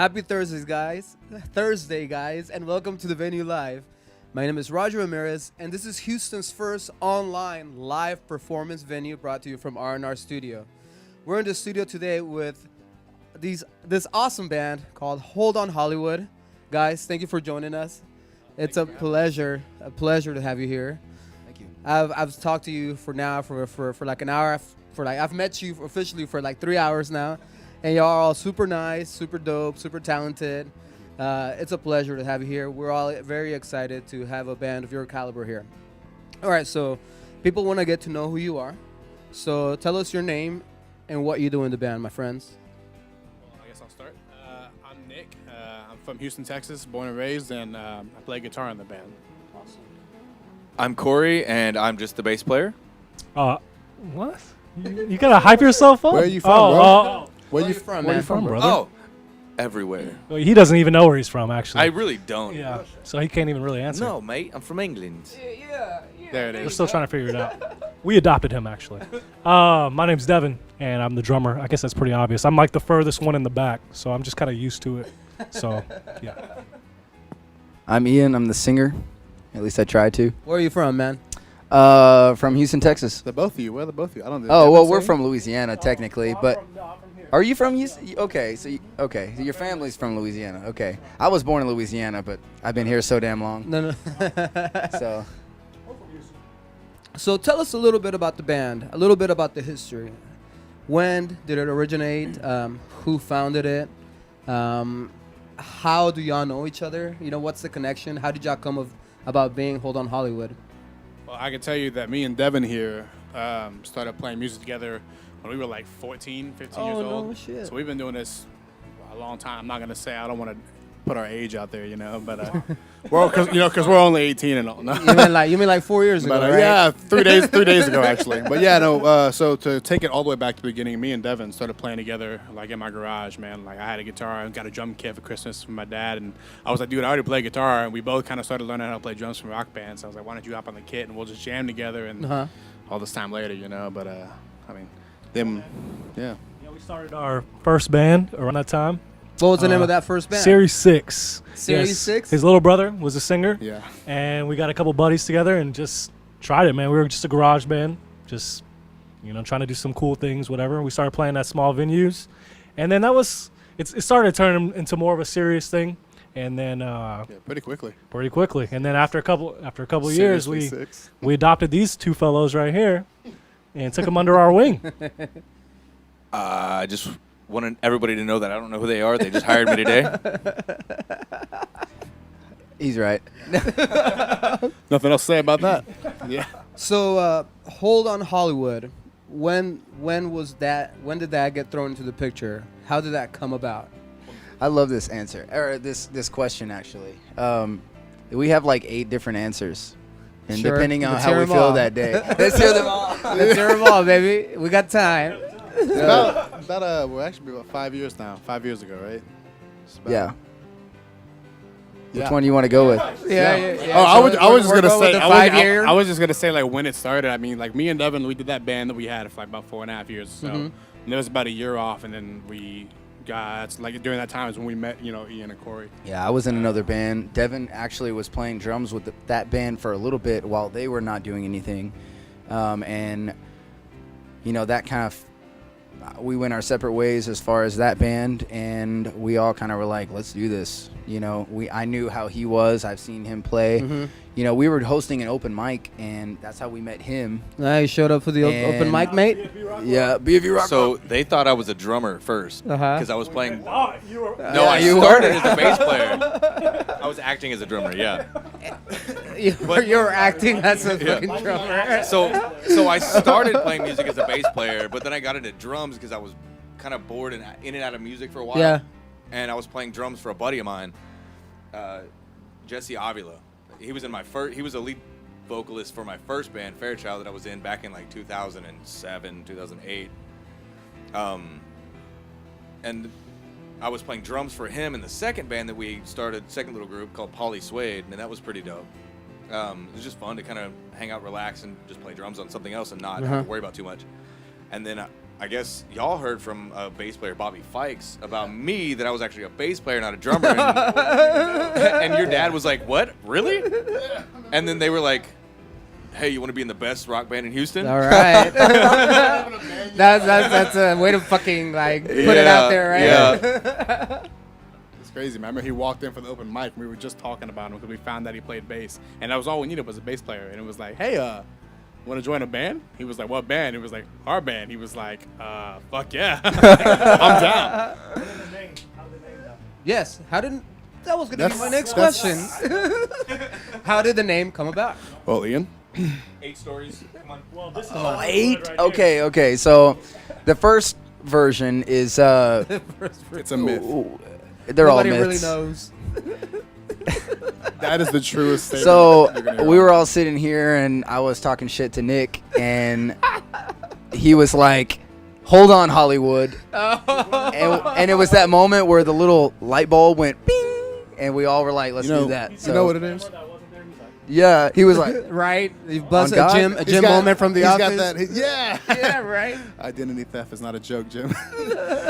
Happy Thursday, guys, and welcome to the venue live. My name is Ramirez, and this is Houston's first online live performance venue brought to you from R&R Studio. We're in the studio today with this awesome band called Hold On Hollywood. Guys, thank you for joining us. It's a pleasure to have you here. Thank you. I've talked to you for like an hour. I've met you officially for like 3 hours now. And y'all are all super nice, super dope, super talented. It's a pleasure to have you here. We're all very excited to have a band of your caliber here. All right, so people want to get to know who you are. So tell us your name and what you do in the band, my friends. Well, I guess I'll start. I'm Nick. I'm from Houston, Texas, born and raised, and I play guitar in the band. Awesome. I'm Corey, and I'm just the bass player. What? You gotta hype yourself up? Where are you from, bro? Where you from, Where man? you from, brother? Oh, everywhere. Well, he doesn't even know where he's from, actually. I really don't. Yeah, so he can't even really answer. No, mate. I'm from England. There it We're is. still trying to figure it out. We adopted him, actually. My name's Devin, and I'm the drummer. I guess that's pretty obvious. I'm like the furthest one in the back, so I'm just kind of used to it. So, yeah. I'm Ian. I'm the singer. At least I try to. Where are you from, man? From Houston, Texas. The both of you. Where are the both of you? I don't know. Oh, well, we're from Louisiana, technically, but... Are you from Houston? Okay, so your family's from Louisiana. Okay. I was born in Louisiana, but I've been here so damn long. No. So, So tell us a little bit about the band, a little bit about the history. When did it originate? Who founded it? How do y'all know each other? You know, what's the connection? How did y'all come about being Hold On Hollywood? Well, I can tell you that me and Devin here started playing music together when we were like 14, 15 years old. No shit. So we've been doing this a long time. I'm not going to say, I don't want to put our age out there, but because we're only 18 and all. No. You mean like 4 years ago, But right? yeah, 3 days ago actually. But yeah, no. So to take it all the way back to the beginning, me and Devin started playing together, like in my garage, man. Like I had a guitar and got a drum kit for Christmas from my dad, and I was like, dude, I already play guitar, and we both kind of started learning how to play drums from rock bands. So I was like, why don't you hop on the kit and we'll just jam together? And all this time later, But I mean, them, yeah. Yeah, we started our first band around that time. What was the name of that first band? Series 6. Series Yes. 6? His little brother was a singer. Yeah. And we got a couple buddies together and just tried it, man. We were just a garage band, just, trying to do some cool things, whatever. We started playing at small venues. And then it started to turn into more of a serious thing. And then Yeah, pretty quickly. And then after a couple of years, Seriously, we adopted these two fellows right here and took them under our wing. I just wanted everybody to know that I don't know who they are. They just hired me today. he's right. Nothing else to say about that. Yeah. So Hold On Hollywood. When was that? When did that get thrown into the picture? How did that come about? I love this answer, or this question, actually. We have like 8 different ansers. And Sure. depending on Let's how hear we 'em feel all. that day. Let's hear them all. Let's hear 'em all, baby. We got time. We're actually about 5 years now. 5 years ago, right? Yeah. Which one do you want to go with? Yeah. Oh, So I was just we're gonna going with say. the 5 year. I was just gonna say like when it started. I mean, like me and Devin, we did that band that we had for like about 4.5 years. So and it was about a year off, and then we got like during that time is when we met, Ian and Corey. Yeah, I was in another band. Devin actually was playing drums with that band for a little bit while they were not doing anything. And, that kind of, we went our separate ways as far as that band, and we all kind of were like, let's do this. I knew how he was. I've seen him play. We were hosting an open mic, and that's how we met him. You showed up for the open And- mic, mate? Yeah, BFU Rock. So they thought I was a drummer first Uh-huh. because I was playing. Oh, you were. No, I you started as a bass player. I was acting as a drummer, yeah. You're acting as a fucking drummer. So I started playing music as a bass player, but then I got into drums because I was kind of bored and in and out of music for a while. Yeah. And I was playing drums for a buddy of mine, Jesse Avila. He was he was a lead vocalist for my first band, Fairchild, that I was in back in like 2007, 2008. And I was playing drums for him in the second band that we started, second little group called Polly Suede, and that was pretty dope. It was just fun to kind of hang out, relax, and just play drums on something else and not have to worry about too much. And then I guess y'all heard from bass player Bobby Fikes about me that I was actually a bass player, not a drummer. And your dad was like, "What? Really?" And then they were like, "Hey, you want to be in the best rock band in Houston?" All right. that's a way to fucking like put it out there, right? Yeah. It's crazy, man. I remember he walked in for the open mic and we were just talking about him because we found that he played bass. And that was all we needed was a bass player. And it was like, hey, want to join a band? He was like, what band? It was like, our band. He was like, fuck yeah. I'm down. Yes. That was gonna be my next That's- question. How did the name come about? Well, Ian. 8 stories. Come on. Well, this is Oh, 8? Okay. So the first version is It's a myth. they're all Nobody myths. really knows. That is the truest statement So you're gonna hear. we were all sitting here, and I was talking shit to Nick, and he was like, "Hold on, Hollywood," and it was that moment where the little light bulb went bing, and we all were like, "Let's do that." You know what it is? Yeah, he was like, Right? You bust On a God? gym He's got- moment from the he's office. got that. Yeah. Yeah, right. Identity theft is not a joke, Jim.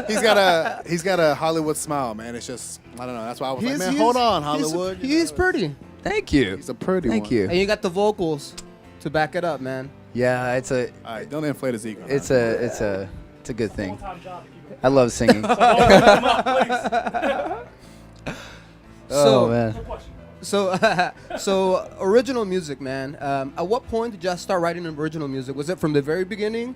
he's got a Hollywood smile, man. It's just I don't know. That's why I was like, man, hold on, Hollywood. He's pretty. "Thank you, He's a pretty one. thank you." And you got the vocals to back it up, man. Yeah, it's a All right, don't inflate his ego. it's a good thing. I love singing. So, man. so original music, man. At what point did y'all start writing original music? Was it from the very beginning?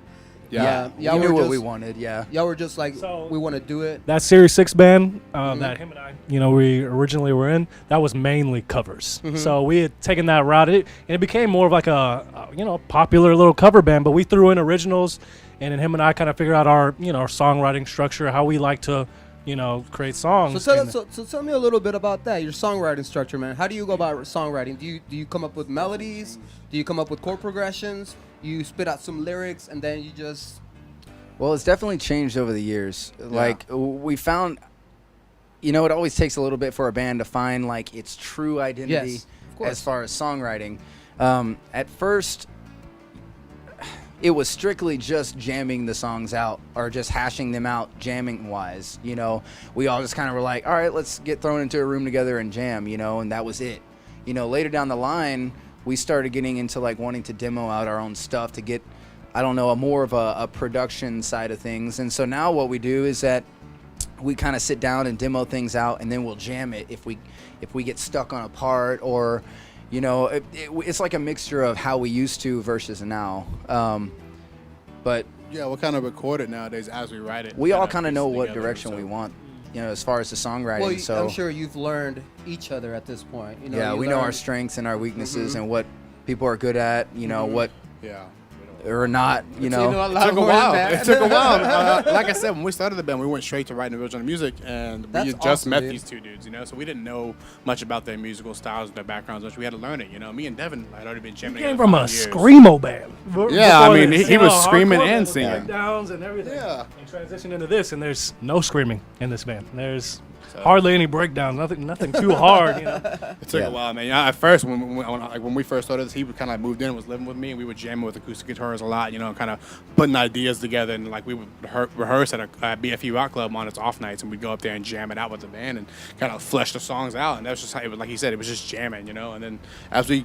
Yeah, y'all we knew were what just- we wanted. Yeah. Y'all were just like, So- we want to do it. That Series 6 band that him and I, we originally were in, that was mainly covers. So we had taken that route, and it became more of like a popular little cover band, but we threw in originals, and then him and I kind of figured out our songwriting structure, how we like to, create songs. So tell me a little bit about that, your songwriting structure, man. How do you go about songwriting? Do you come up with melodies? Do you come up with chord progressions? You spit out some lyrics, and then you just... Well, it's definitely changed over the years. Like we found, it always takes a little bit for a band to find like its true identity Yes, of course. as far as songwriting. At first, it was strictly just jamming the songs out or just hashing them out jamming wise. We all just kind of were like, all right, let's get thrown into a room together and jam, and that was it. Later down the line, we started getting into like wanting to demo out our own stuff to get, I don't know, more of a production side of things. And so now what we do is that we kind of sit down and demo things out, and then we'll jam it if we get stuck on a part, or it's like a mixture of how we used to versus now. But Yeah, we'll kind of record it nowadays as we write it. we all Kinda kind of piece know it what together, direction so- we want, as far as the songwriting. Well, so I'm sure you've learned each other at this point. yeah, you we know our learn- strengths and our weaknesses and what people are good at, what Yeah. or not, You know a It lot took a more while. than that. It took a while. Like I said, when we started the band, we went straight to writing original music, and we That's had just awesome, met dude. these two dudes, so we didn't know much about their musical styles and their backgrounds. Much. We had to learn it. Me and Devin had already been jamming. came together from for a 5 years. screamo band. Yeah, I mean, Before he was hardcore screaming band and with singing. breakdowns and everything. Yeah. And transitioned into this, and there's no screaming in this band. There's hardly any breakdowns. Nothing too hard. It took Yeah. a while, man. At first, when we first started this, he kind of moved in and was living with me, and we would jam with acoustic guitars a lot, kind of putting ideas together. And like we would rehearse at a BFE Rock Club on its off nights, and we'd go up there and jam it out with the band and kind of flesh the songs out. And that was just how it was, like he said, it was just jamming, And then as we,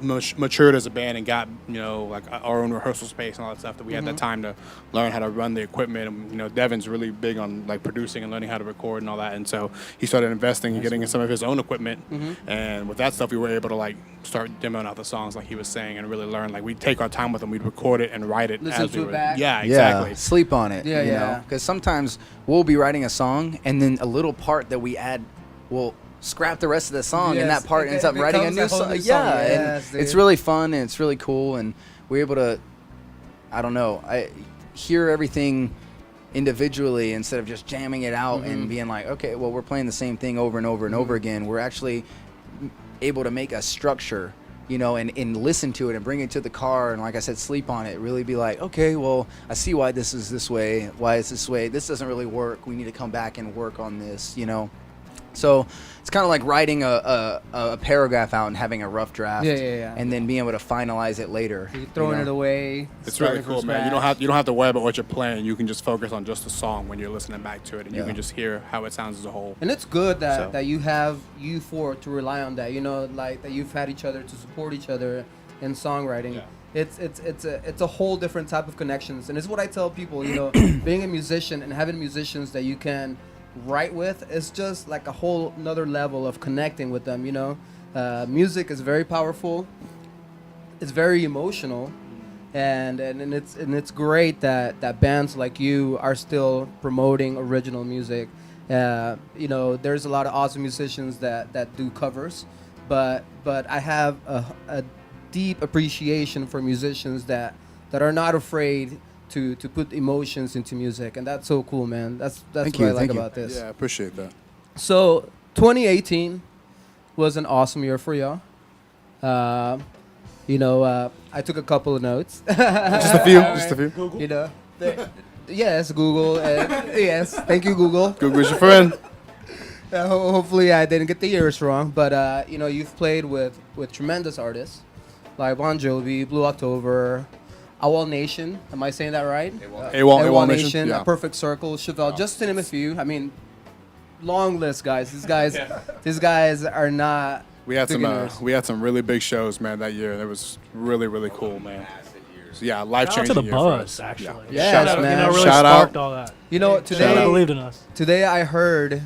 matured as a band and got, like our own rehearsal space and all that stuff, that we had that time to learn how to run the equipment. And, Devin's really big on like producing and learning how to record and all that. And so he started investing and getting in some of his own equipment. And with that stuff, we were able to like start demoing out the songs, like he was saying, and really learn. Like we'd take our time with them, we'd record it and write it Listen as we to it were. back. Yeah, exactly. Yeah, sleep on it. Yeah, yeah. Because sometimes we'll be writing a song, and then a little part that we add will scrap the rest of the song, and Yes, that part it ends up writing a becomes new a whole song. new Yeah, song. and Yes, it's dude. really fun and it's really cool, and we're able to, I don't know, I hear everything individually instead of just jamming it out and being like, okay, well, we're playing the same thing over and over and over again. We're actually able to make a structure, and listen to it and bring it to the car, and like I said, sleep on it. Really be like, okay, well, I see why this is this way. Why it's this way. This doesn't really work. We need to come back and work on this. So it's kind of like writing a paragraph out and having a rough draft, Yeah. and then being able to finalize it later. You're throwing it away. It's really starting from cool, man. You scratch. don't have to worry about what you're playing. You can just focus on just the song when you're listening back to it, and you Yeah. can just hear how it sounds as a whole. And it's good that, So- that you have you four to rely on that. You know, like that you've had each other to support each other in songwriting. Yeah. It's a whole different type of connections, and it's what I tell people. You know, being a musician and having musicians that you can write with is just like a whole another level of connecting with them. You know, music is very powerful. It's very emotional, and it's great that bands like you are still promoting original music. You know, there's a lot of awesome musicians that do covers, but I have a deep appreciation for musicians that are not afraid to put emotions into music, and that's so cool, man. That's Thank what I you, like thank you. about this. Yeah, I appreciate that. So 2018 was an awesome year for y'all. You know, I took a couple of notes. Just a few. Just a few. You know, yes, Google. Yes, thank you, Google. Google's your friend. Hopefully, I didn't get the years wrong. But you know, you've played with tremendous artists like Bon Jovi, Blue October, Owl Nation. Am I saying that right? AWOL Nation. A Yeah. Perfect Circle, Chevelle. Just to name a few. I mean, long list, guys. These guys are not. We had beginners. some really big shows, man, that year. That was really, really cool, man. So, yeah, life Shout out to changing the year for us. Buzz, actually. Yes, Shout out, man. You know, really Shout out. sparked all that. You know, They today believed in us. Today I heard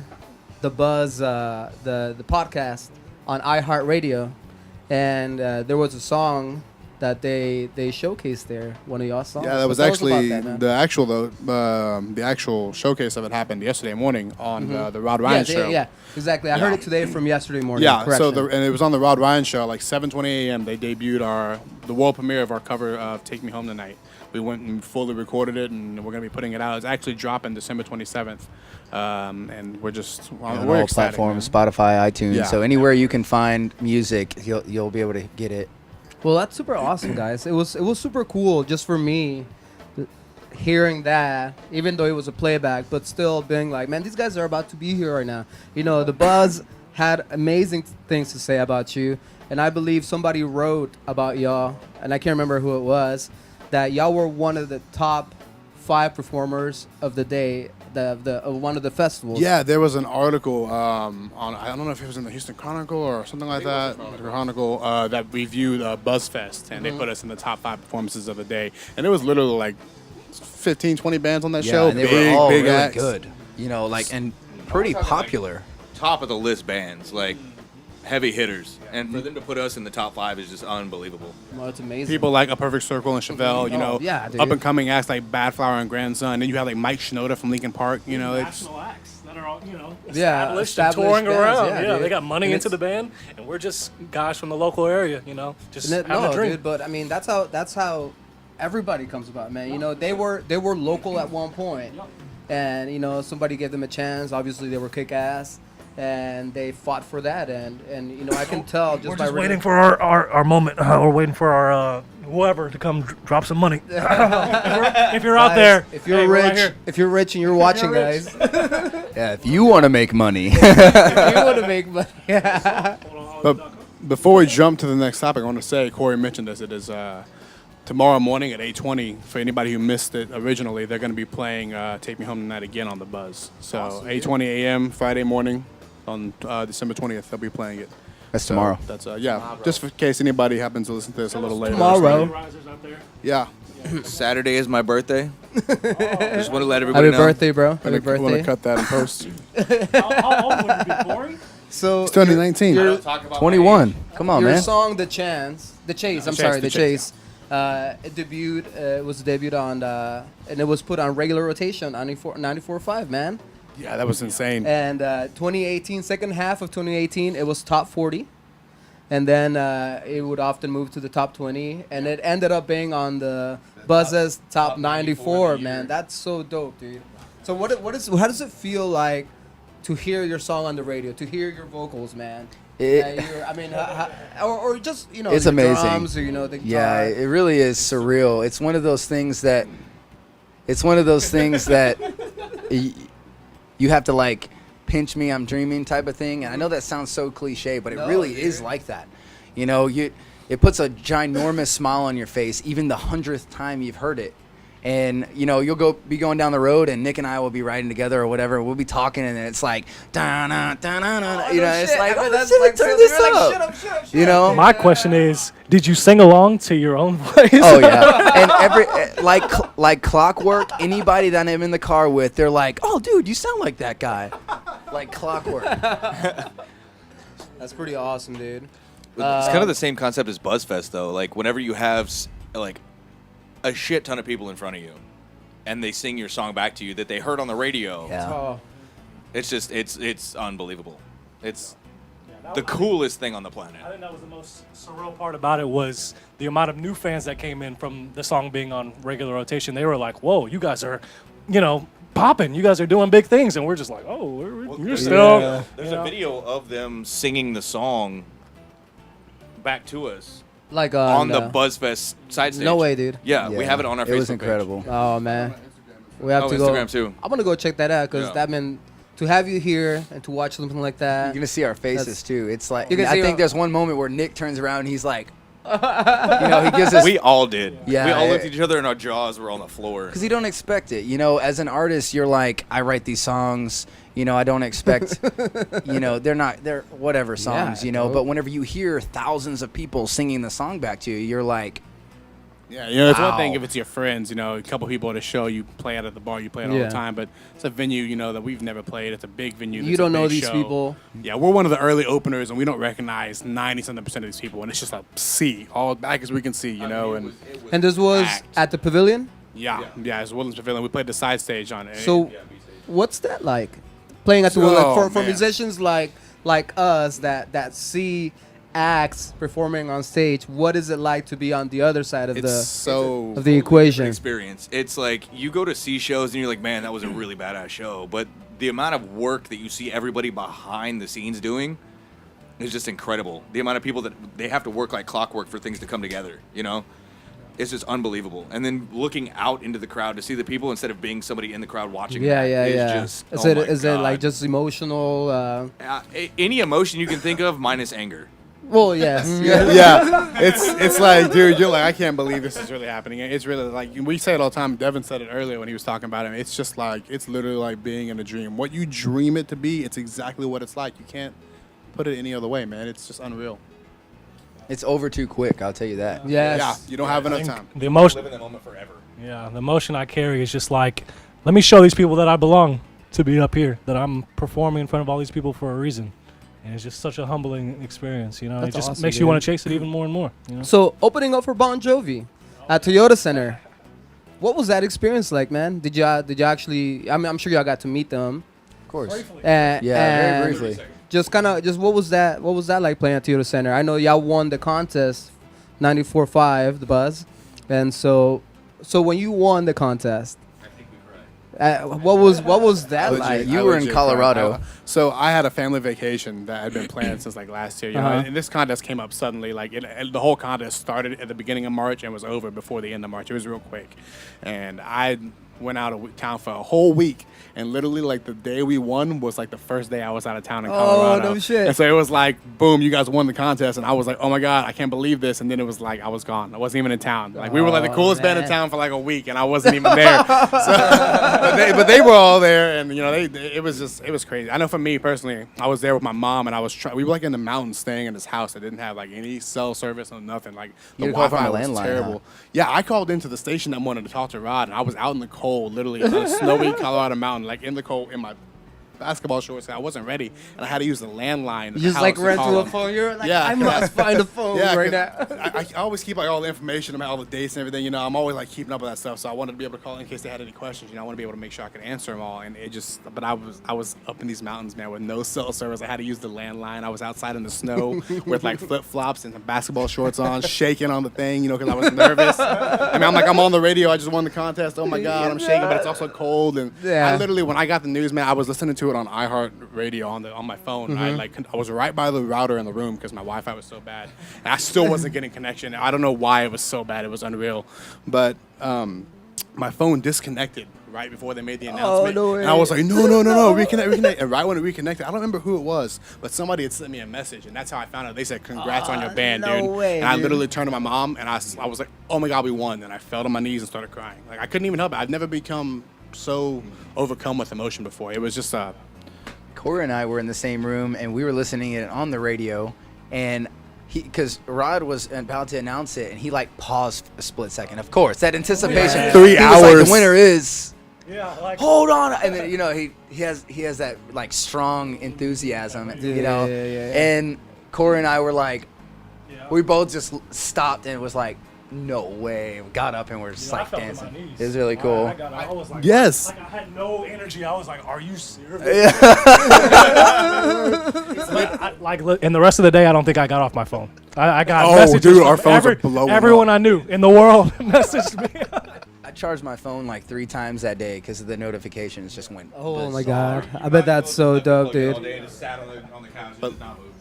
the Buzz, the podcast on iHeartRadio, and there was a song that they showcased there. One of y'all songs. Yeah, that was Tell us about actually that, man. the actual showcase of it happened yesterday morning on the Rod Ryan show. Yeah, exactly. I Yeah. heard it today from yesterday morning. Yeah, so Correction. and it was on the Rod Ryan show, like 7:20 a.m. They debuted the world premiere of our cover of "Take Me Home Tonight." We went and fully recorded it, and we're gonna be putting it out. It's actually dropping December 27th, and we're just On we're all ecstatic, platforms, man. Spotify, iTunes. Yeah. So anywhere you can find music, you'll be able to get it. Well, that's super awesome, guys. It was super cool just for me hearing that, even though it was a playback, but still being like, man, these guys are about to be here right now. You know, the Buzz had amazing things to say about you, and I believe somebody wrote about y'all, and I can't remember who it was, that y'all were one of the top 5 performers of the day, of one of the festivals. Yeah, there was an article on I don't know if it was in the Houston Chronicle or something like that. Chronicle that reviewed BuzzFest, and they put us in the top 5 performances of the day, and it was literally like 15, 20 bands on that show. and they big, were all big really acts. good. You know, like and pretty popular. Top of the list bands, like heavy hitters, and for them to put us in the top 5 is just unbelievable. Well, it's amazing. People like A Perfect Circle and Chevelle, you know, yeah, dude. up and coming acts like Bad Flower and Grandson. Then you have like Mike Shinoda from Linkin Park. You know, it's National acts that are all, you know, Yeah, established and established touring bands, around. yeah, Yeah, dude. they got money And into the it's- band, and we're just guys from the local area, you know, just N- having no, a drink. dude, but I mean that's how everybody comes about, man. You know, they were local at one point, and you know somebody gave them a chance. Obviously, they were kick ass, and they fought for that. And you know I can tell just We're by just reading- waiting for our moment. We're waiting for our whoever to come drop some money. if you're out Guys, there, If you're hey, we're right rich, here. if you're rich and you're watching, rich. guys, Yeah, if you want to make money. if you want to make money. But before we jump to the next topic, I want to say Corey mentioned this. It is tomorrow morning at 8:20. For anybody who missed it originally, they're going to be playing "Take Me Home Tonight" again on the Buzz. So 8:20 a.m. Friday morning on December 20th, they'll be playing it. That's So tomorrow. That's just in case anybody happens to listen to this a little later. Tomorrow. Risers out there. Yeah. Saturday is my birthday. Just want to let everybody Happy know. birthday, bro! Happy Want to birthday. cut that in post. How old would you be, Corey? So It's 2019. your- Talk about 21. Come on, your man. song, The Chase. I'm Chase, sorry, The The Chase. It debuted. It was debuted on, and it was put on regular rotation, 94.5, man. Yeah, that was insane. And 2018, second half of 2018, it was top 40, and then it would often move to the top 20, and it ended up being on the Buzz's top 94. Man, that's so dope, dude. So how does it feel like to hear your song on the radio, to hear your vocals, man? Or just It's your amazing. drums, or the guitar. Yeah, it really is surreal. It's one of those things that you have to like pinch me, I'm dreaming type of thing. And I know that sounds so cliche, but it No, really dude. is like that. You know, it puts a ginormous smile on your face, even the 100th time you've heard it. And, you know, you'll be going down the road, and Nick and I will be riding together or whatever. We'll be talking, and it's like, da-na, da-na-na, you know, it's like, oh, that's shit, like, turn you're this like, up. shut up, shut up, shut You up. know? My question is, did you sing along to your own voice? Oh, yeah. And like clockwork, anybody that I'm in the car with, they're like, oh, dude, you sound like that guy. Like clockwork. That's pretty awesome, dude. It's kind of the same concept as BuzzFest, though. Like, whenever you have, like, a shit ton of people in front of you, and they sing your song back to you that they heard on the radio, Yeah. Oh, it's just, it's unbelievable. It's That the was- coolest thing on the planet. I think that was the most surreal part about it was the amount of new fans that came in from the song being on regular rotation. They were like, whoa, you guys are, you know, popping. You guys are doing big things. And we're just like, oh, you're still. Yeah. There's you a know? video of them singing the song back to us like on the BuzzFest side stage. No way, dude. Yeah, we have it on our Facebook It was page. incredible. Oh man, we have Oh, to go. Instagram too. I'm gonna go check that out because Yeah. that meant to have you here and to watch something like that. You're gonna see our faces That's- too. It's like You can I see think our- there's one moment where Nick turns around and he's like, you know, he gives us We all did. Yeah, we all looked it- at each other and our jaws were on the floor. because you don't expect it. You know, as an artist, you're like, I write these songs. You know, I don't expect. You know, they're whatever songs. Yeah, you know, dope. but whenever you hear thousands of people singing the song back to you, you're like, Yeah, you know, it's one thing Wow. if it's your friends, you know, a couple people at a show, you play out at the bar, you play it all Yeah. the time, but it's a venue, you know, that we've never played. It's a big venue. You that's a don't know big these show. people. Yeah, we're one of the early openers, and we don't recognize 90-something% of these people, and it's just a sea, all back as we can see, you know, and And this was packed. at the Pavilion. yeah, it's Woodlands Pavilion. We played the side stage on it. So, what's that like? Playing at the Oh, Pavilion for man. musicians like us that see acts performing on stage. What is it like to be on the other side of It's the so of the equation? experience. It's like you go to see shows and you're like, man, that was a really badass show. But the amount of work that you see everybody behind the scenes doing is just incredible. The amount of people that they have to work like clockwork for things to come together, you know? It's just unbelievable. And then looking out into the crowd to see the people instead of being somebody in the crowd watching Yeah, that yeah, is yeah. just, Is oh it my is it like God. just emotional? Any emotion you can think of minus anger. Well, yes. yeah, it's like, dude, you're like, I can't believe this is really happening. It's really like we say it all the time. Devin said it earlier when he was talking about it. It's just like it's literally like being in a dream. What you dream it to be, it's exactly what it's like. You can't put it any other way, man. It's just unreal. it's over too quick. I'll tell you that. Yes. Yeah, you don't have enough think time. The emotion, Live in that moment forever. yeah, the emotion I carry is just like, let me show these people that I belong to be up here, that I'm performing in front of all these people for a reason. And it's just such a humbling experience, you know. That's it just awesome, makes you dude. want to chase it even more and more, you know. So opening up for Bon Jovi at Toyota Center. What was that experience like, man? Did you actually? I mean, I'm sure y'all got to meet them. Of course. Yeah, Yeah, very briefly. Just what was that? What was that like playing at Toyota Center? I know y'all won the contest, 94.5, the Buzz, and so when you won the contest, what was that Legit. like? You were in legit Colorado. cried. So I had a family vacation that had been planned since like last year, you know, Uh-huh. and this contest came up suddenly. Like the whole contest started at the beginning of March and was over before the end of March. It was real quick, and I went out of town for a whole week. And literally, like the day we won was like the first day I was out of town in Colorado. no shit. And so it was like, boom, you guys won the contest, and I was like, oh my god, I can't believe this. And then it was like I was gone. I wasn't even in town. Like we were like the Oh, coolest band in man. town for like a week, and I wasn't even there. But they were all there, and you know, it was crazy. I know for me personally, I was there with my mom, and we were like in the mountains, staying in this house that didn't have like any cell service or nothing. Like the You had to call from Wi-Fi a was landline, terrible. huh? Yeah, I called into the station that wanted to talk to Rod, and I was out in the cold, literally on a snowy Colorado mountain, like in the cold in my basketball shorts. I wasn't ready, and I had to use the landline. at You the just like house ran call to a him. phone. You're like, Yeah, I must find a phone Yeah, right 'cause now. I always keep like all the information about all the dates and everything. You know, I'm always like keeping up with that stuff. So I wanted to be able to call in case they had any questions. You know, I want to be able to make sure I could answer them all. And it just, but I was up in these mountains, man, with no cell service. I had to use the landline. I was outside in the snow with like flip flops and some basketball shorts on, shaking on the thing. You know, because I was nervous. I mean, I'm on the radio. I just won the contest. Oh my god, I'm shaking, but it's also cold. And Yeah. I literally, when I got the news, man, I was listening to it on iHeartRadio on my phone. I was right by the router in the room because my Wi-Fi was so bad, and I still wasn't getting connection. I don't know why it was so bad. It was unreal, but my phone disconnected right before they made the announcement. no way. And I was like, no, reconnect. And right when we reconnected, I don't remember who it was, but somebody had sent me a message, and that's how I found out. They said, congrats on your band, no dude. way, and I dude. literally turned to my mom, and I was like, oh my God, we won. And I fell to my knees and started crying. Like, I couldn't even help it. I'd never become so overcome with emotion before. It was just Corey and I were in the same room, and we were listening it on the radio, and because Rod was about to announce it, and he like paused a split second. Of course, that anticipation. Yeah. 3 He was like, hours. the winner is. Yeah, like Hold on, and then he has that like strong enthusiasm, And Corey and I were like, we both just stopped and was like, no way. We got up and we're just I like fell to my dancing. knees. It was really cool. I was like, Yes. like I had no energy. I was like, are you serious? And the rest of the day, I don't think I got off my phone. I got messages dude, from our phones are blowing everyone up. I knew in the world messaged me. I charged my phone like 3 times that day because the notifications just went. Oh my bizarre. God, I bet that's so dope, dude.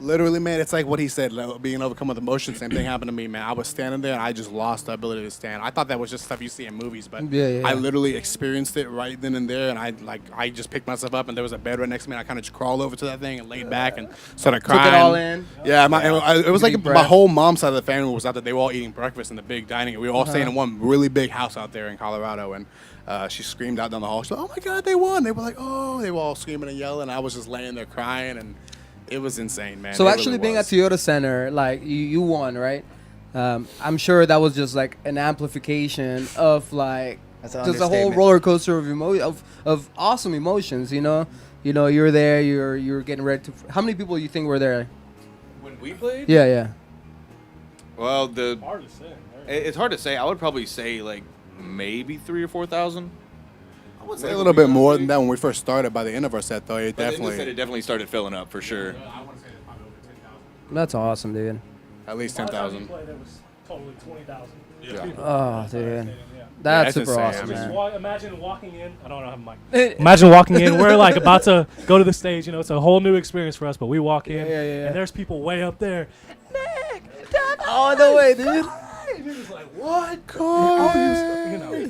literally, man, it's like what he said, like, being overcome with emotion. Same thing happened to me, man. I was standing there and I just lost the ability to stand. I thought that was just stuff you see in movies, but Yeah. I literally experienced it right then and there. And I just picked myself up, and there was a bed right next to me. And I kind of just crawled over to that thing and laid back and started crying. Took it all in. Yeah, it was like Deep my breath. whole mom's side of the family was out there. They were all eating breakfast in the big dining. We were all staying in one really big house out there in Colorado, and she screamed out down the hall. She's like, "Oh my God, they won!" They were like, "Oh!" They were all screaming and yelling. I was just laying there crying, and it was insane, man. So It actually really being at was. Toyota Center, like you won, right? I'm sure that was just like an amplification of like That's an just a whole understatement. roller coaster of awesome emotions. You're there. You're getting ready to. How many people you think were there? When we played? Yeah. Well, Hard to say. Right? it's hard to say. I would probably say like maybe 3,000 or 4,000. I would say a little bit more than that when we first started. By the end of our set, though, it But definitely it definitely started filling up for sure. That's awesome, dude. at least Last time we 10,000. played, it was totally 20,000. Yeah. people. Oh, dude. Yeah. That's that's super insane. awesome, I mean, man. Imagine walking in. I don't have a mic. Imagine walking in. We're like about to go to the stage. It's a whole new experience for us. But we walk in, Yeah. and there's people way up there. Oh no way, dude. And you're just like, what?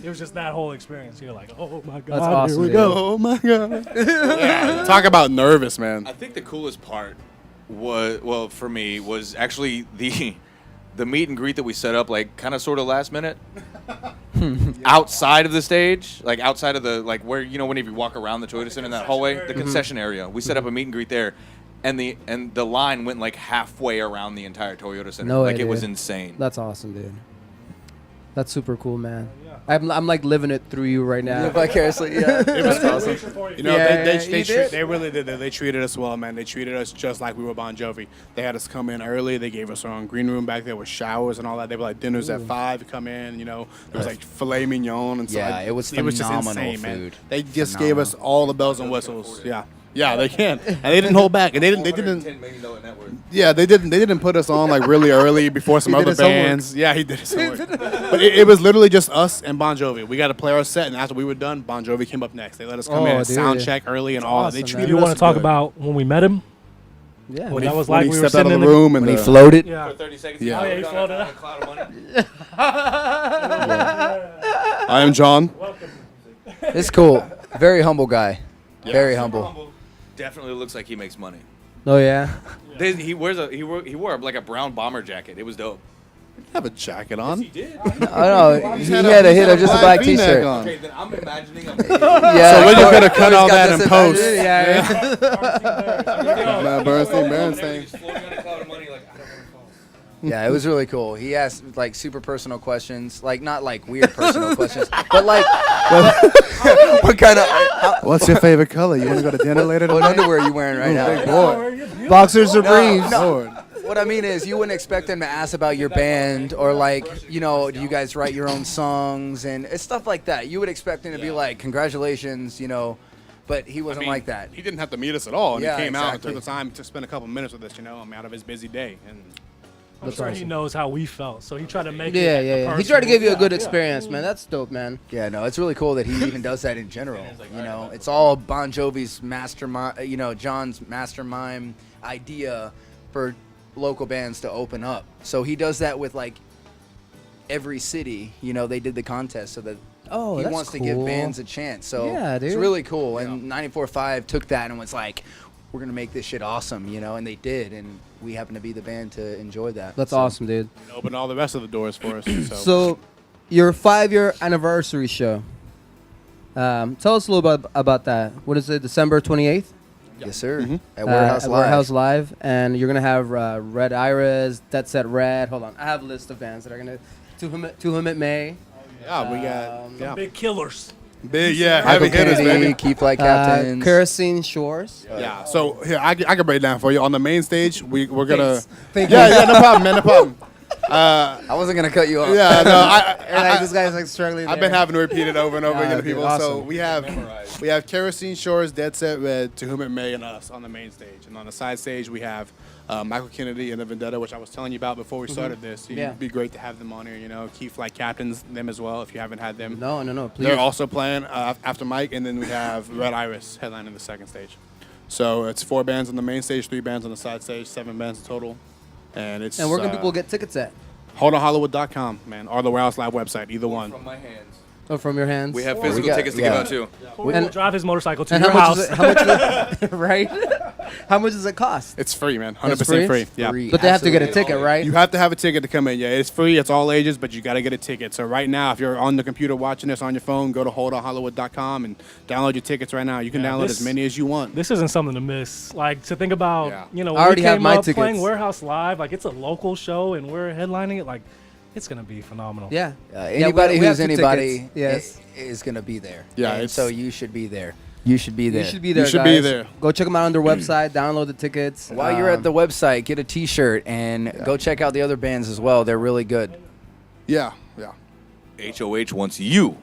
It was just that whole experience. You're like, oh my god, That's awesome, here we dude. go. Oh my God! Yeah, talk about nervous, man. I think the coolest part for me was actually the meet and greet that we set up like kind of sort of last minute outside of the stage, like outside of the like where whenever you walk around the Toyota Center in that hallway, the concession area. We set up a meet and greet there. And the line went like halfway around the entire Toyota Center. No like way, it was dude. insane. That's awesome, dude. That's super cool, man. I'm like living it through you right now. Vicariously, yeah. It was Awesome. awesome. Yeah, They you did. they really did. They treated us well, man. They treated us just like we were Bon Jovi. They had us come in early. They gave us our own green room back there with showers and all that. They were like, dinner's at 5. Come in. There was like filet mignon and stuff. Yeah, it was just phenomenal insane, man. food. They just gave us all the bells and whistles. Yeah, they can, and they didn't hold back, and they didn't. $410 million net worth. Yeah, they didn't. They didn't put us on like really early before some He did other his homework. bands. Yeah, he did his homework. But it was literally just us and Bon Jovi. We got to play our set, and after we were done, Bon Jovi came up next. They let us come Oh, in and dude. sound check early and all. awesome, They man. treated Do you us want to talk good. about when we met him? Yeah. When When that he, was when like he we were stepped out of sitting the in the- room and When he the- floated. Yeah. For 30 seconds. Yeah. Oh, yeah, he floated a out. cloud of money. I am John. Welcome. It's cool. Very humble guy. Very humble. Definitely looks like he makes money. Oh yeah. He wore like a brown bomber jacket. It was dope. Have a jacket on. He did. I don't know. He had a hit of just a black V-neck t-shirt. on. Okay, then I'm imagining him. Yeah, So we're just gonna Corey's cut all got that this in post. Yeah. Bernstein. Yeah, it was really cool. He asked like super personal questions, like not like weird personal questions, but like what kind of What's your favorite color? You want to go to dinner later what tonight? underwear are you wearing right now? Boy, Boxers or briefs. Lord. What I mean is, you wouldn't expect him to ask about your band or like, do you guys write your own songs and it's stuff like that. You would expect him to be like, congratulations, but he wasn't like that. He didn't have to meet us at all, and Yeah, he came out and exactly. took the time to spend a couple minutes with us. Out of his busy day, and I'm sure he knows how we felt, so he tried to make Yeah. it. He tried to give you a good Yeah. experience, man. That's dope, man. Yeah, no, it's really cool that he even does that in general. It's all Bon Jovi's mastermind, John's mastermind idea for local bands to open up. So he does that with like every city. They did the contest so that Oh, he that's wants to give cool. bands a chance. So Yeah, it's dude. really cool. And 94.5 took that and was like, we're gonna make this shit awesome, and they did, and we happen to be the band to enjoy that. That's So, awesome, dude. Open all the rest of the doors for us. So, your 5-year anniversary show. Tell us a little bit about that. What is it? December 28th. Yes, sir. Mhm. At Warehouse at Live. Warehouse Live, and you're gonna have Red Iris, Dead Set Red. Hold on, I have a list of bands that are gonna. To whom it may. yeah, we got Some big killers. big, yeah, Michael heavy hitters, Kennedy, baby. Key Flight Captains. Kerosene Shores. Yeah, so here I can break it down for you. On the main stage, we're gonna. Thank Yeah, you. yeah, no problem, man, no problem. I wasn't gonna cut you off. Yeah, no, And like, this guy's like struggling. I've been having to repeat it over and over Ah, again to dude, people. So awesome. we have Kerosene Shores, Dead Set Red, To Whom It May, and us on the main stage. And on the side stage, we have Michael Kennedy and the Vendetta, which I was telling you about before we started this. Yeah. It'd be great to have them on here. Key Flight Captains, them as well, if you haven't had them. No, please. They're also playing after Mike, and then we have Red Iris headlining the second stage. So it's 4 bands on the main stage, 3 bands on the side stage, 7 bands total. And it's And where can people get tickets at? HoldOnHollywood.com, man, or the Warehouse Live website, either one. From my hands. Oh, from your hands. We have We physical got- tickets to yeah. give out too. Or we'll drive his motorcycle to And your how house. much is it? How much is it? Right? How much does it cost? It's free, man, It's 100% free. Yeah. Free. But they have to get a Absolutely. ticket, right? You have to have a ticket to come in. Yeah, it's free. It's all ages, but you got to get a ticket. So right now, if you're on the computer watching this on your phone, go to holdonhollywood.com and download your tickets right now. You can Yeah, download this- as many as you want. This isn't something to miss. Like, to think about, Yeah. when I we already have came my up tickets. playing Warehouse Live, like, it's a local show and we're headlining it, like, it's going to be phenomenal. Yeah. Anybody we have who's 2 anybody tickets. Yes. is gonna be there. Yeah, And it's- so you should be there. You should be there. You should be there. You should guys. be there. Go check them out on their website. Download the tickets. While you're at the website, get a T-shirt and go check out the other bands as well. They're really good. Yeah, yeah. HOH wants you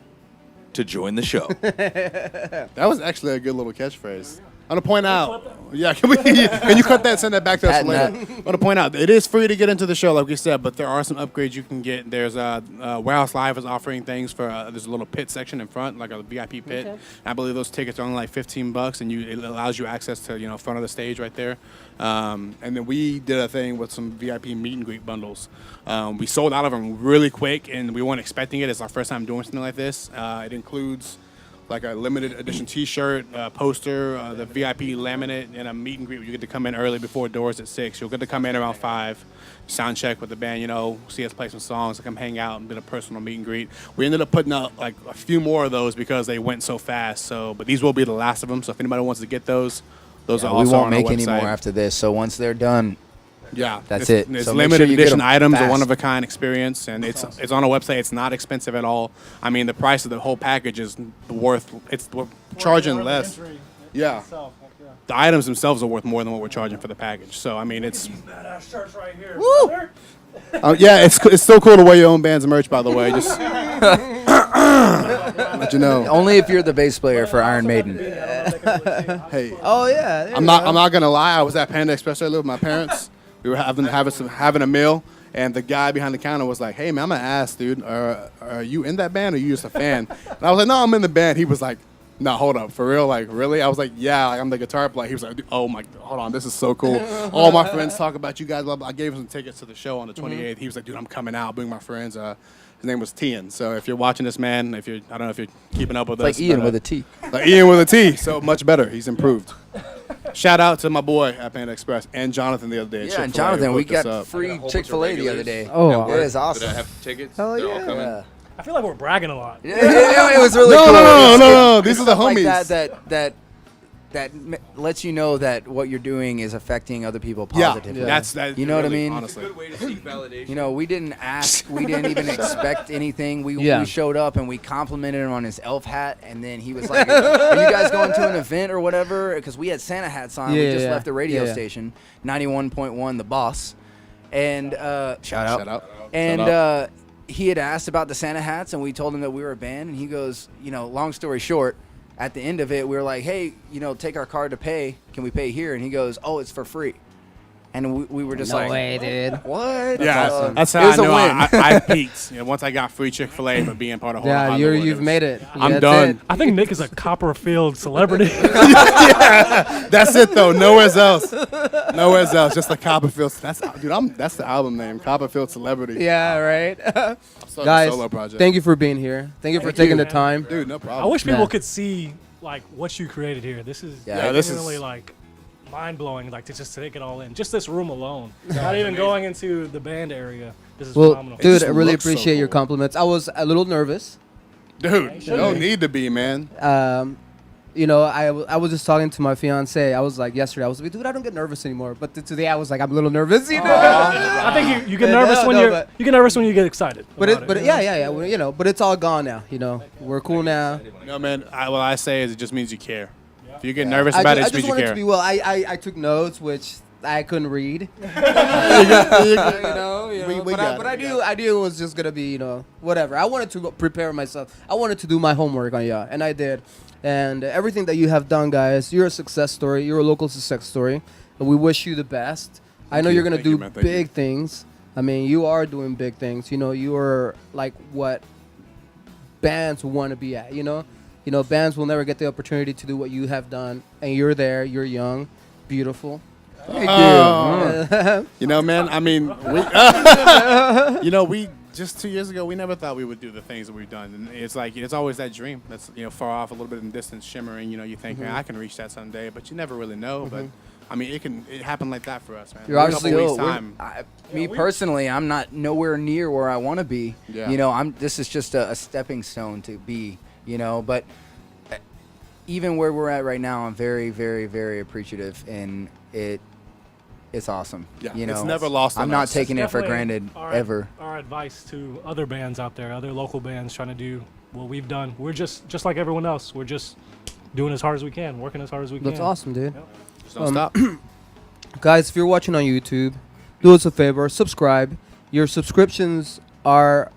to join the show. That was actually a good little catchphrase. I'm gonna point out. Yeah, can you cut that? Send that back to us Patent later. that. I'm gonna point out it is free to get into the show, like we said, but there are some upgrades you can get. There's Warehouse Live is offering things for. There's a little pit section in front, like a VIP pit. Okay. I believe those tickets are only like $15, and it allows you access to front of the stage right there. And then we did a thing with some VIP meet and greet bundles. We sold out of them really quick, and we weren't expecting it. It's our first time doing something like this. It includes like a limited edition T-shirt, poster, the VIP laminate, and a meet and greet where you get to come in early before doors at 6. You'll get to come in around 5, sound check with the band, see us play some songs, come hang out and do a personal meet and greet. We ended up putting out like a few more of those because they went so fast. But these will be the last of them. So if anybody wants to get those are we also won't on make our any website. more after this. So once they're done, Yeah, That's it's, it. It's So make limited sure you get edition 'em items, a fast. one of a kind experience, and it's on a website. It's not expensive at all. I mean, the price of the whole package is worth. We're charging less. Yeah, the items themselves are worth more than what we're charging for the package. So I mean, it's Badass shirts right here. Woo! yeah, it's still cool to wear your own band's merch. By the way, just let you know. only if you're the bass player for Iron Maiden. Hey, Oh yeah. there I'm you not. go. I'm not gonna lie. I was at Panda Express earlier with my parents. We were having a meal, and the guy behind the counter was like, "Hey man, I'm gonna ask, dude, are you in that band or are you just a fan?" And I was like, "No, I'm in the band." He was like, "No, hold up, for real? Like, really?" I was like, "Yeah, like, I'm the guitar player." He was like, "Oh my, hold on, this is so cool. All my friends talk about you guys." Blah, blah. I gave him some tickets to the show on the 28th. He was like, "Dude, I'm coming out. Bring my friends." His name was Tian. So if you're watching this, man, I don't know if you're keeping up with Like us. Ian but, with a T. like Ian with a T. So much better. He's improved. Shout out to my boy at Panda Express and Jonathan the other day. at Yeah, and Chick-fil-A who Jonathan, we hooked us got up. free I got a whole bunch of Chick-fil-A the other regulars. day. Oh, it is Did awesome. I have tickets? Hell They're all yeah. coming. Yeah. I feel like we're bragging a lot. It was really No, cool. no, no, It's- no, no. it's These are the stuff like homies. that lets you know that what you're doing is affecting other people Yeah, positively. that's that. You know what I really, mean? Honestly, Good way to seek validation. You know, we didn't ask, we didn't even expect anything. We Yeah. showed up and we complimented him on his elf hat, and then he was like, "Are you guys going to an event or whatever?" Because we had Santa hats on. Yeah, we just yeah, left the radio yeah. station, 91.1, the boss, and shout out. shout out. And Shout out. he had asked about the Santa hats, and we told him that we were a band. And he goes, long story short, at the end of it, we were like, "Hey, take our card to pay. Can we pay here?" And he goes, "Oh, it's for free." and we were just No like, way, dude. what? Yeah, awesome. that's It how I was a know win. I peaked. Once I got free Chick-fil-A for being part of Hold On Yeah, Hollywood, you've made it. I'm That's done. it. I think Nick is a Copperfield celebrity. That's it though. Nowhere else. Nowhere else. Just the Copperfield. That's the album name. Copperfield Celebrity. Yeah, right. Started a Guys, solo project. thank you for being here. Thank you for taking the time. dude. No problem. I wish people Yeah. could see like what you created here. This is Yeah, this genuinely is- like mind blowing. Like to just take it all in. Just this room alone. Not even going into the band area. This is Well, phenomenal. dude, just I really looks so appreciate your cool. compliments. I was a little nervous. Dude, you don't need to be, man. You know, I was just talking to my fiance. I was like yesterday. I was like, dude, I don't get nervous anymore. But today I was like, I'm a little nervous. You know. I think you get Yeah, nervous when no, you're but- you get nervous when you get excited. But about it, but you yeah, know? yeah, yeah. Well, you know, but it's all gone now. You know, we're cool now. No, man. What I say is it just means you care. If you get nervous about it, I it just means just you wanted care. to be well. I took notes, which I couldn't read. you know, We but got it, I knew it was just gonna be, you know, whatever. I wanted to prepare myself. I wanted to do my homework on y'all, and I did. And everything that you have done, guys, you're a success story. You're a local success story. And we wish you the best. I know you. you're gonna Thank do you, man. Thank you. big things. I mean, you are doing big things. You know, you are like what bands want to be at. You know, bands will never get the opportunity to do what you have done, and you're there. You're young, beautiful. Thank Oh. You know, man. I mean, we just 2 years ago, we never thought we would do the things that we've done. And it's like it's always that dream that's far off, a little bit in the distance, shimmering. You know, you think, man, I can reach that someday, but you never really know. But I mean, it happened like that for us, man. You're In a obviously- couple weeks' We're- time. me personally, I'm not nowhere near where I want to be. Yeah. You know, this is just a stepping stone to be. You know, but even where we're at right now, I'm very, very, very appreciative, and it's awesome. Yeah, you know, it's never lost on I'm not us. taking it for Definitely granted our- ever. Our advice to other bands out there, other local bands trying to do what we've done. We're just like everyone else. We're just doing as hard as we can, working as hard as we That's can. awesome, dude. Just don't stop. Guys, if you're watching on YouTube, do us a favor, subscribe. Your subscriptions are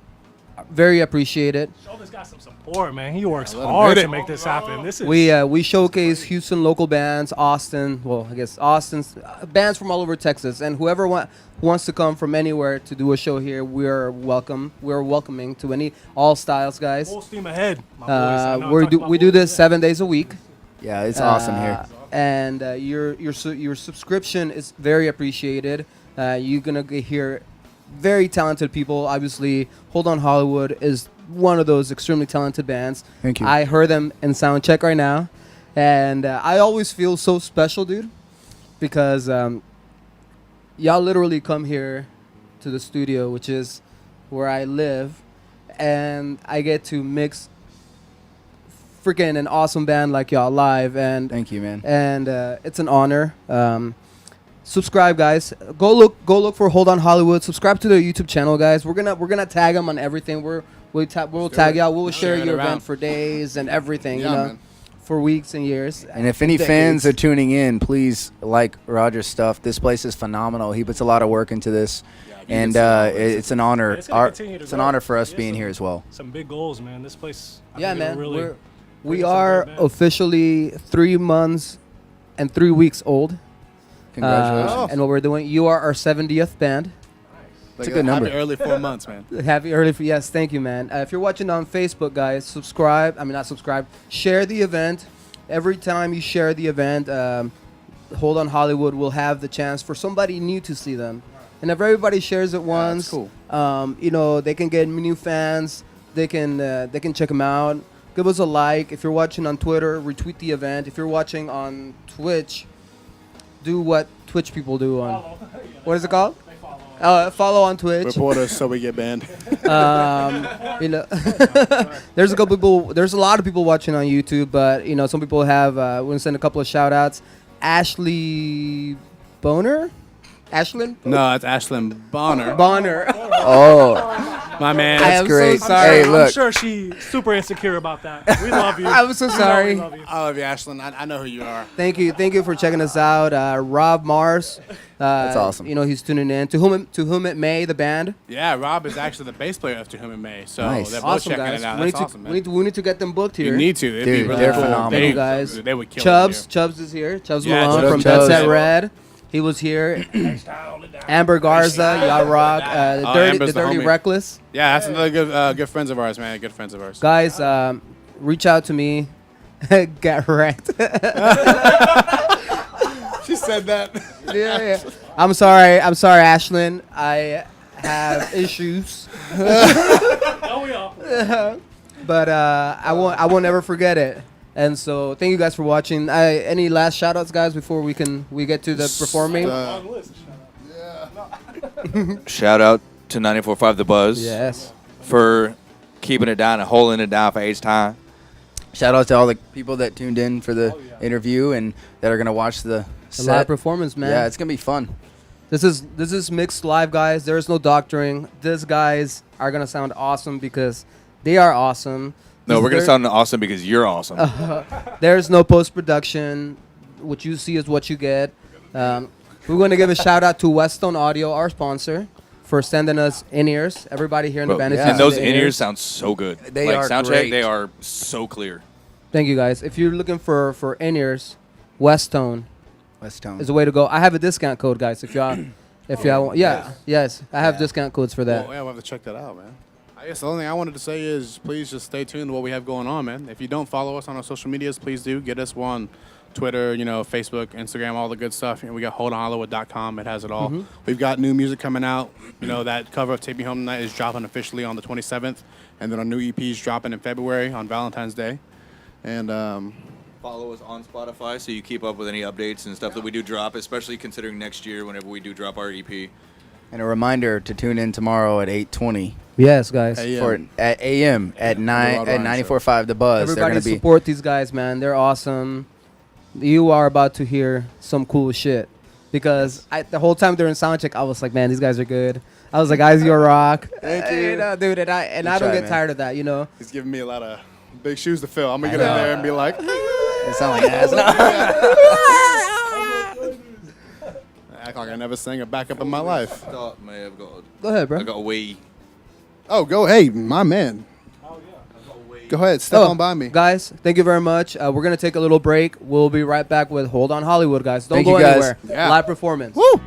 very appreciated. Show this guy some support, man. He works let him hard hit to it. make this happen. This is We showcase Houston local bands, Austin. Well, I guess Austin's bands from all over Texas, and whoever wants to come from anywhere to do a show here, we're welcome. We're welcoming to all styles, guys. full steam ahead, my boys. I know I talked about We do boys this today. 7 days a week. Yeah, it's awesome here. And your subscription is very appreciated. You're gonna hear very talented people. Obviously, Hold On Hollywood is one of those extremely talented bands. Thank you. I heard them in sound check right now, and I always feel so special, dude, because y'all literally come here to the studio, which is where I live, and I get to mix freaking an awesome band like y'all live, and Thank you, man. and it's an honor. Subscribe, guys. Go look for Hold On Hollywood. Subscribe to their YouTube channel, guys. We're gonna tag them on everything. We'll tag y'all. We'll share Share it your around. event for days and everything. Yeah, you know, man. for weeks and years. And if any Decades. fans are tuning in, please like Roger's stuff. This place is phenomenal. He puts a lot of work into this, and it's an honor. It's gonna continue to It's an grow. honor for us Yes, being sir. here as well. Some big goals, man. This place. I Yeah, think it'll man. Really We some are great bands. officially 3 months and 3 weeks old. Congratulations. And what we're doing, you are our 70th band. It's a good number. Happy early 4 months, man. Happy early for yes, thank you, man. If you're watching on Facebook, guys, subscribe. I mean, not subscribe. Share the event. Every time you share the event, Hold On Hollywood will have the chance for somebody new to see them. And if everybody shares it once, cool. You know, they can get new fans. They can check them out. Give us a like. If you're watching on Twitter, retweet the event. If you're watching on Twitch, do what Twitch people do on. Follow. What is it called? They follow. Follow on Twitch. Report us so we get banned. You know, there's a lot of people watching on YouTube, but you know, some people have. We're gonna send a couple of shout outs. Ashley Boner, Ashlyn No, it's Ashlyn Bonner. Bonner. Oh, My man. I that's am so great. sorry. Hey, I'm look. sure she's super insecure about that. We love you. I'm so We know sorry. we love you. I love you, Ashlyn. I know who you are. Thank you for checking us out. Rob Mars. That's awesome. You know, he's tuning in. To whom it may, the band. Yeah, Rob is actually the bass player of To Whom It May. So Nice. they're both Awesome, checking guys. it out. We need That's awesome, to man. we need to get them booked here. You need to. It'd be Dude, really they're cool. phenomenal. Thank you, guys. They would kill Chubbs. it Chubbs is here. Chubbs Yeah, Malone Chubbs from Chubbs. Dead Set Red. He was here. Amber Garza, y'all rock. Amber's The Dirty homie. Reckless. Yeah, that's another good friends of ours, man. Good friends of ours. Guys, reach out to me. Get wrecked. She said that. Yeah. I'm sorry, Ashlyn. I have issues. Oh, we all. But I won't ever forget it. And so thank you guys for watching. Any last shout outs, guys, before we get to the performing? Long list. Shout out to 94.5 The Buzz Yes. for keeping it down and holding it down for H time. Shout out to all the people that tuned in for the interview and that are gonna watch the The live set. performance, man. Yeah, it's gonna be fun. This is mixed live, guys. There is no doctoring. These guys are gonna sound awesome because they are awesome. No, we're gonna There- sound awesome because you're awesome. There's no post production. What you see is what you get. We're going to give a shout out to Westone Audio, our sponsor, for sending us in-ears. Everybody here in the Bro, band is yeah. and using those the in-ears sound so good. They like are sound great. check, they are so clear. Thank you, guys. If you're looking for in-ears, Westone West Town. is the way to go. I have a discount code, guys. If y'all want, yes, I have discount codes for that. Well, yeah, we'll have to check that out, man. I guess the only thing I wanted to say is please just stay tuned to what we have going on, man. If you don't follow us on our social medias, please do. Get us on Twitter, Facebook, Instagram, all the good stuff. And we got holdonhollywood.com. It has it all. We've got new music coming out. That cover of Take Me Home Tonight is dropping officially on the 27th. And then our new EP is dropping in February on Valentine's Day. And Follow us on Spotify so you keep up with any updates and stuff that we do drop, especially considering next year whenever we do drop our E EP. And a reminder to tune in tomorrow at 8:20 Yes, guys. Hey, for at AM at Rod 94.5 The Buzz. They're Everybody gonna be support these guys, man. They're awesome. You are about to hear some cool shit. Because the whole time during soundcheck, I was like, man, these guys are good. I was like, guys, you're rock. Thank you. Dude, and I don't try, get man. tired of that, he's giving me a lot of big shoes to fill. I'm going to get in there and be like, It sound like ass. act like I never sang a backup in my life. Thought may have got. Go ahead, bro. I got way. Oh, go. Hey, my man. Go ahead. Step on by me. Guys, thank you very much. We're going to take a little break. We'll be right back with Hold On Hollywood, guys. Don't Thank go you, guys. anywhere. Yeah. Live performance. Woo!